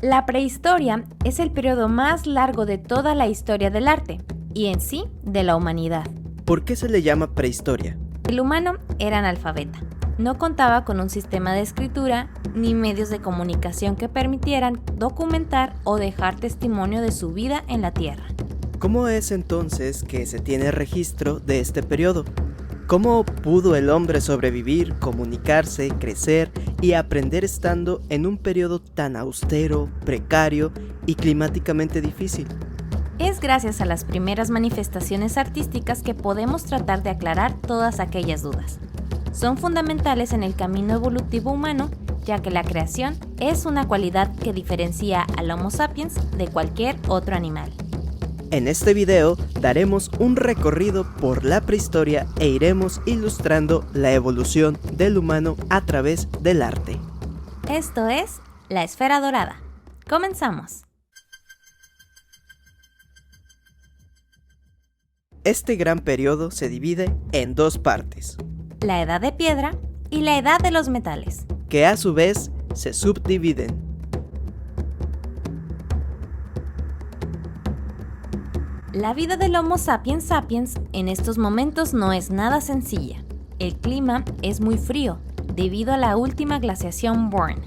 La prehistoria es el periodo más largo de toda la historia del arte y en sí de la humanidad. ¿Por qué se le llama prehistoria? El humano era analfabeta, no contaba con un sistema de escritura ni medios de comunicación que permitieran documentar o dejar testimonio de su vida en la Tierra. ¿Cómo es entonces que se tiene registro de este periodo? ¿Cómo pudo el hombre sobrevivir, comunicarse, crecer y aprender estando en un periodo tan austero, precario y climáticamente difícil? Es gracias a las primeras manifestaciones artísticas que podemos tratar de aclarar todas aquellas dudas. Son fundamentales en el camino evolutivo humano, ya que la creación es una cualidad que diferencia al Homo sapiens de cualquier otro animal. En este video daremos un recorrido por la prehistoria e iremos ilustrando la evolución del humano a través del arte. Esto es La Esfera Dorada. ¡Comenzamos! Este gran periodo se divide en dos partes, La Edad de Piedra y la Edad de los Metales, que a su vez se subdividen. La vida del Homo sapiens sapiens en estos momentos no es nada sencilla. El clima es muy frío debido a la última glaciación Born,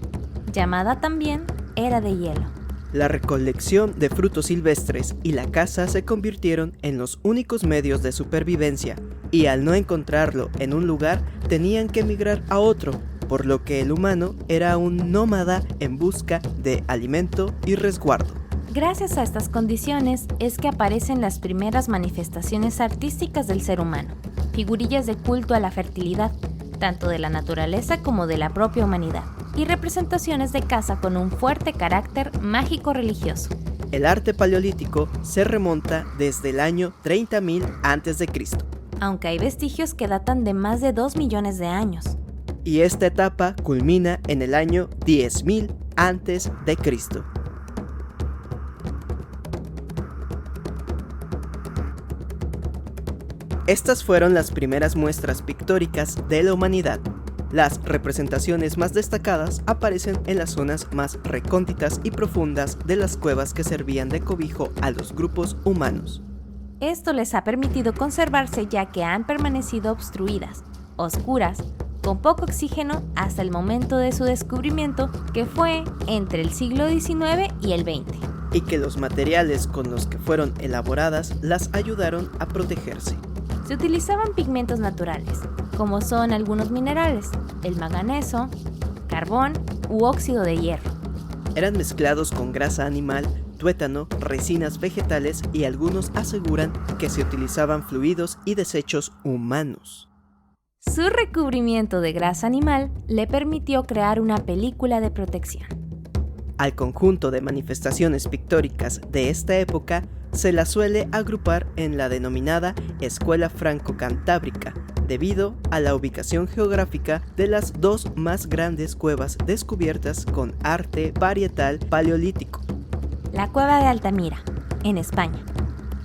llamada también Era de Hielo. La recolección de frutos silvestres y la caza se convirtieron en los únicos medios de supervivencia, y al no encontrarlo en un lugar tenían que emigrar a otro, por lo que el humano era un nómada en busca de alimento y resguardo. Gracias a estas condiciones es que aparecen las primeras manifestaciones artísticas del ser humano, figurillas de culto a la fertilidad, tanto de la naturaleza como de la propia humanidad, y representaciones de caza con un fuerte carácter mágico-religioso. El arte paleolítico se remonta desde el año 30.000 a.C., aunque hay vestigios que datan de más de 2 millones de años. y esta etapa culmina en el año 10.000 a.C. Estas fueron las primeras muestras pictóricas de la humanidad. Las representaciones más destacadas aparecen en las zonas más recónditas y profundas de las cuevas que servían de cobijo a los grupos humanos. Esto les ha permitido conservarse ya que han permanecido obstruidas, oscuras, con poco oxígeno hasta el momento de su descubrimiento, que fue entre el siglo XIX y el XX. Y que los materiales con los que fueron elaboradas las ayudaron a protegerse. Se utilizaban pigmentos naturales, como son algunos minerales, el manganeso, carbón u óxido de hierro. Eran mezclados con grasa animal, tuétano, resinas vegetales y algunos aseguran que se utilizaban fluidos y desechos humanos. Su recubrimiento de grasa animal le permitió crear una película de protección. Al conjunto de manifestaciones pictóricas de esta época se la suele agrupar en la denominada Escuela Franco-Cantábrica, debido a la ubicación geográfica de las dos más grandes cuevas descubiertas con arte varietal paleolítico. La cueva de Altamira, en España,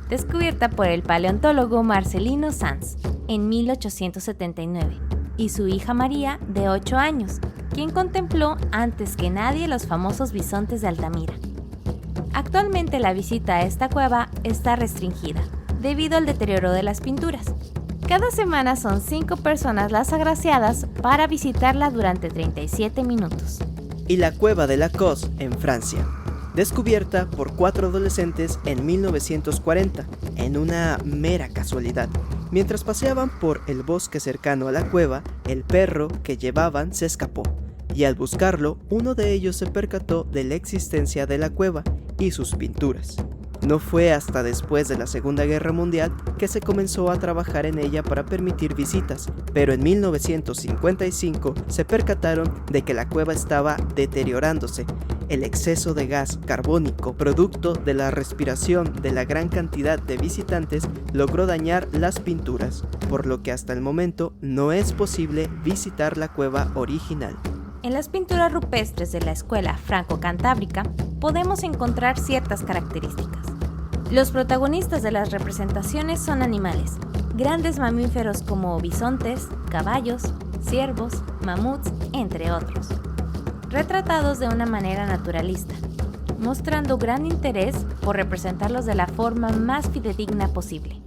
descubierta por el paleontólogo Marcelino Sanz en 1879, y su hija María, de 8 años, quien contempló antes que nadie los famosos bisontes de Altamira. Actualmente la visita a esta cueva está restringida, debido al deterioro de las pinturas. Cada semana son 5 personas las agraciadas para visitarla durante 37 minutos. Y la cueva de la Cos, en Francia, descubierta por 4 adolescentes en 1940, en una mera casualidad. Mientras paseaban por el bosque cercano a la cueva, el perro que llevaban se escapó, y al buscarlo, uno de ellos se percató de la existencia de la cueva y sus pinturas. No fue hasta después de la Segunda Guerra Mundial que se comenzó a trabajar en ella para permitir visitas, pero en 1955 se percataron de que la cueva estaba deteriorándose. El exceso de gas carbónico, producto de la respiración de la gran cantidad de visitantes, logró dañar las pinturas, por lo que hasta el momento no es posible visitar la cueva original. En las pinturas rupestres de la Escuela Franco-Cantábrica podemos encontrar ciertas características. Los protagonistas de las representaciones son animales, grandes mamíferos como bisontes, caballos, ciervos, mamuts, entre otros, retratados de una manera naturalista. mostrando gran interés por representarlos de la forma más fidedigna posible.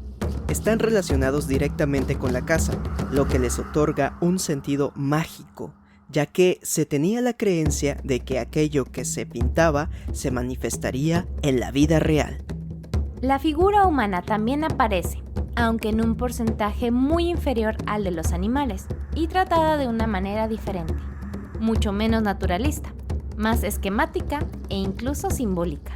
Están relacionados directamente con la casa, lo que les otorga un sentido mágico, ya que se tenía la creencia de que aquello que se pintaba se manifestaría en la vida real. La figura humana también aparece, aunque en un porcentaje muy inferior al de los animales, y tratada de una manera diferente, mucho menos naturalista, más esquemática e incluso simbólica.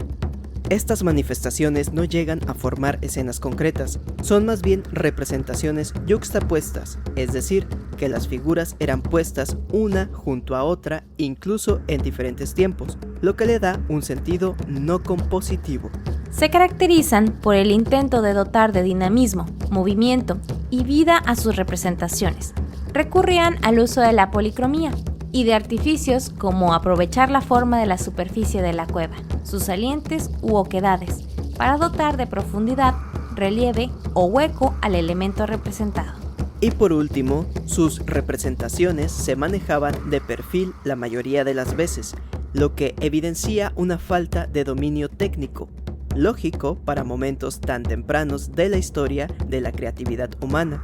Estas manifestaciones no llegan a formar escenas concretas, son más bien representaciones yuxtapuestas, es decir, que las figuras eran puestas una junto a otra, incluso en diferentes tiempos, lo que le da un sentido no compositivo. Se caracterizan por el intento de dotar de dinamismo, movimiento y vida a sus representaciones. Recurrían al uso de la policromía y de artificios como aprovechar la forma de la superficie de la cueva, sus salientes u oquedades, para dotar de profundidad, relieve o hueco al elemento representado. Y por último, sus representaciones se manejaban de perfil la mayoría de las veces, lo que evidencia una falta de dominio técnico, lógico para momentos tan tempranos de la historia de la creatividad humana,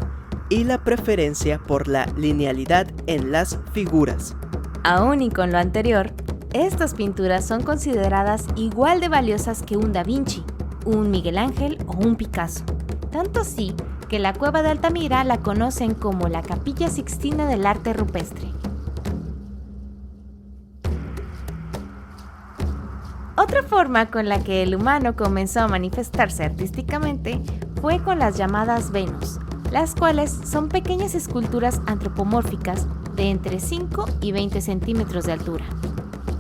y la preferencia por la linealidad en las figuras. Aún y con lo anterior, estas pinturas son consideradas igual de valiosas que un Da Vinci, un Miguel Ángel o un Picasso. Tanto así que la cueva de Altamira la conocen como la Capilla Sixtina del arte rupestre. Otra forma con la que el humano comenzó a manifestarse artísticamente fue con las llamadas Venus, las cuales son pequeñas esculturas antropomórficas de entre 5 y 20 centímetros de altura.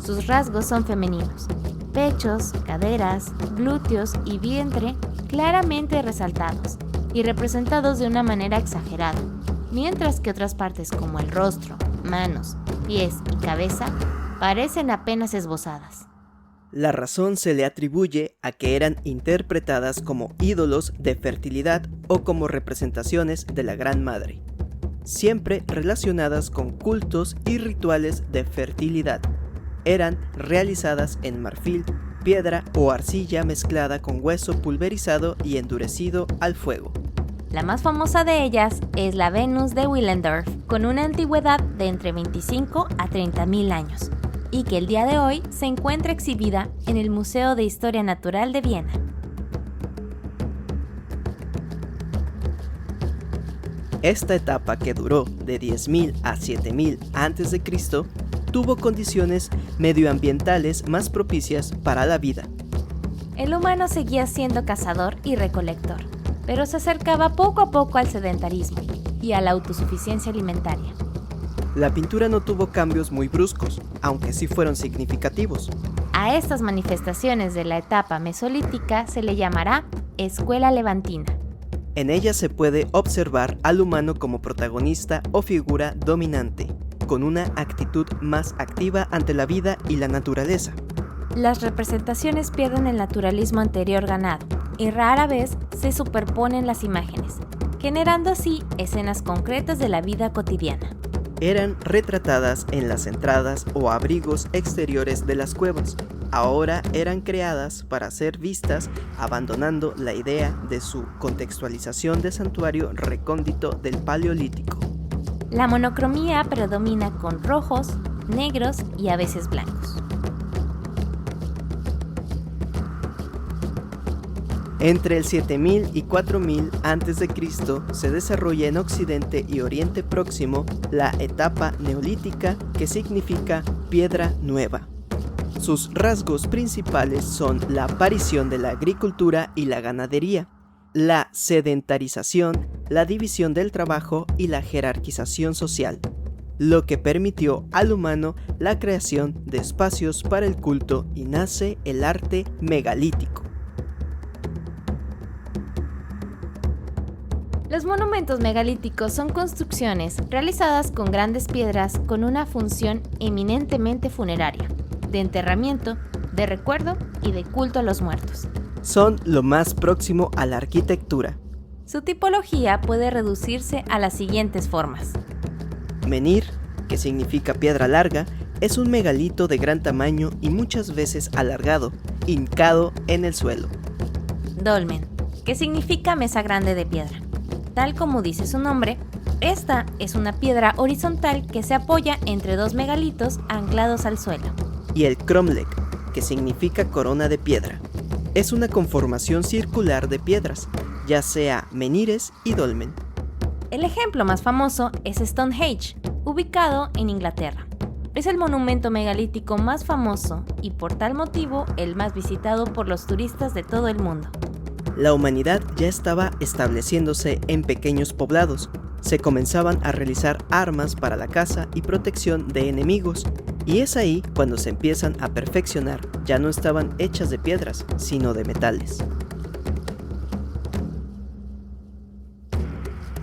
Sus rasgos son femeninos: pechos, caderas, glúteos y vientre claramente resaltados y representados de una manera exagerada, mientras que otras partes como el rostro, manos, pies y cabeza parecen apenas esbozadas. La razón se le atribuye a que eran interpretadas como ídolos de fertilidad o como representaciones de la Gran Madre, siempre relacionadas con cultos y rituales de fertilidad. Eran realizadas en marfil, piedra o arcilla mezclada con hueso pulverizado y endurecido al fuego. La más famosa de ellas es la Venus de Willendorf, con una antigüedad de entre 25 a 30.000 años, y que el día de hoy se encuentra exhibida en el Museo de Historia Natural de Viena. Esta etapa, que duró de 10.000 a 7.000 a.C., tuvo condiciones medioambientales más propicias para la vida. El humano seguía siendo cazador y recolector, pero se acercaba poco a poco al sedentarismo y a la autosuficiencia alimentaria. La pintura no tuvo cambios muy bruscos, aunque sí fueron significativos. A estas manifestaciones de la etapa mesolítica se le llamará Escuela Levantina. En ella se puede observar al humano como protagonista o figura dominante, con una actitud más activa ante la vida y la naturaleza. Las representaciones pierden el naturalismo anterior ganado y rara vez se superponen las imágenes, generando así escenas concretas de la vida cotidiana. Eran retratadas en las entradas o abrigos exteriores de las cuevas. Ahora eran creadas para ser vistas, abandonando la idea de su contextualización de santuario recóndito del Paleolítico. La monocromía predomina con rojos, negros y a veces blancos. Entre el 7000 y 4000 a.C. se desarrolla en Occidente y Oriente Próximo la etapa neolítica, que significa piedra nueva. Sus rasgos principales son la aparición de la agricultura y la ganadería, la sedentarización, la división del trabajo y la jerarquización social, lo que permitió al humano la creación de espacios para el culto, y nace el arte megalítico. Los monumentos megalíticos son construcciones realizadas con grandes piedras con una función eminentemente funeraria, de enterramiento, de recuerdo y de culto a los muertos. Son lo más próximo a la arquitectura. Su tipología puede reducirse a las siguientes formas. Menhir, que significa piedra larga, Es un megalito de gran tamaño y muchas veces alargado, hincado en el suelo. Dolmen, que significa mesa grande de piedra. Tal como dice su nombre, esta es una piedra horizontal que se apoya entre dos megalitos anclados al suelo. Y el cromlech, que significa corona de piedra. Es una conformación circular de piedras, ya sea menhires y dolmen. El ejemplo más famoso es Stonehenge, ubicado en Inglaterra. Es el monumento megalítico más famoso y por tal motivo el más visitado por los turistas de todo el mundo. La humanidad ya estaba estableciéndose en pequeños poblados. Se comenzaban a realizar armas para la caza y protección de enemigos. Y es ahí cuando se empiezan a perfeccionar. Ya no estaban hechas de piedras, sino de metales.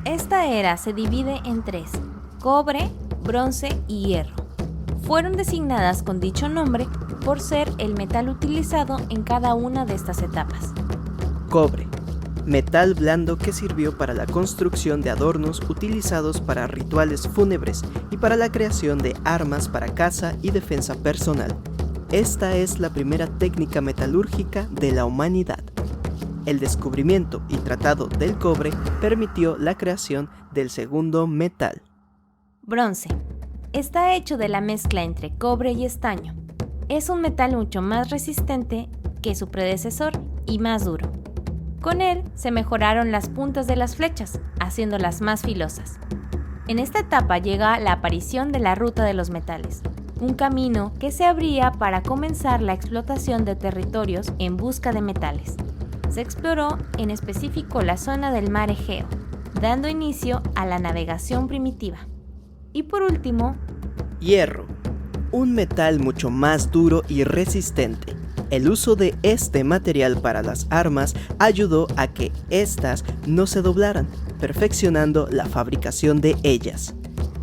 Esta era se divide en tres: cobre, bronce y hierro. Fueron designadas con dicho nombre por ser el metal utilizado en cada una de estas etapas. Cobre, metal blando que sirvió para la construcción de adornos utilizados para rituales fúnebres y para la creación de armas para caza y defensa personal. Esta es la primera técnica metalúrgica de la humanidad. El descubrimiento y tratado del cobre permitió la creación del segundo metal. Bronce. Está hecho de la mezcla entre cobre y estaño. Es un metal mucho más resistente que su predecesor y más duro. Con él se mejoraron las puntas de las flechas, haciéndolas más filosas. En esta etapa llega la aparición de la ruta de los metales, un camino que se abría para comenzar la explotación de territorios en busca de metales. Se exploró en específico la zona del mar Egeo, dando inicio a la navegación primitiva. Y por último, hierro, un metal mucho más duro y resistente. El uso de este material para las armas ayudó a que éstas no se doblaran, perfeccionando la fabricación de ellas.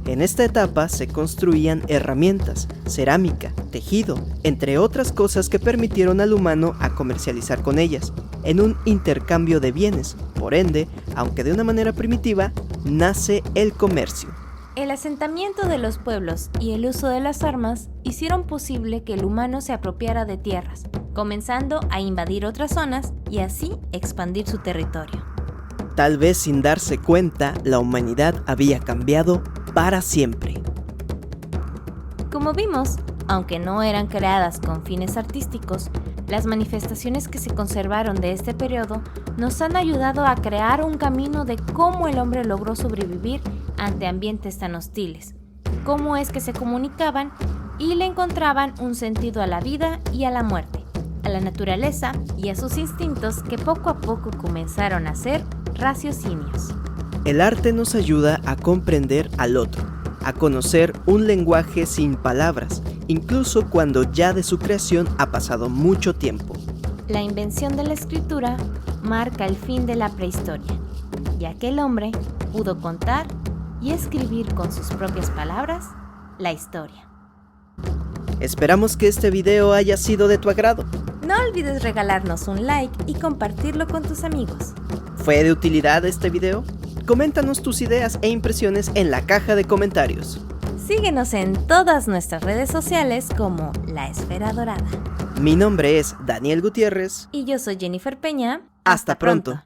En esta etapa se construían herramientas, cerámica, tejido, entre otras cosas que permitieron al humano a comercializar con ellas, en un intercambio de bienes. Por ende, aunque de una manera primitiva, nace el comercio. El asentamiento de los pueblos y el uso de las armas hicieron posible que el humano se apropiara de tierras, comenzando a invadir otras zonas y así expandir su territorio. Tal vez sin darse cuenta, la humanidad había cambiado para siempre. Como vimos, aunque no eran creadas con fines artísticos, las manifestaciones que se conservaron de este periodo nos han ayudado a crear un camino de cómo el hombre logró sobrevivir ante ambientes tan hostiles, cómo es que se comunicaban y le encontraban un sentido a la vida y a la muerte, a la naturaleza y a sus instintos que poco a poco comenzaron a ser raciocinios. El arte nos ayuda a comprender al otro, a conocer un lenguaje sin palabras, incluso cuando ya de su creación ha pasado mucho tiempo. La invención de la escritura marca el fin de la prehistoria, ya que el hombre pudo contar y escribir con sus propias palabras la historia. Esperamos que este video haya sido de tu agrado. No olvides regalarnos un like y compartirlo con tus amigos. ¿Fue de utilidad este video? Coméntanos tus ideas e impresiones en la caja de comentarios. Síguenos en todas nuestras redes sociales como La Esfera Dorada. Mi nombre es Daniel Gutiérrez. Y yo soy Jennifer Peña. Hasta pronto.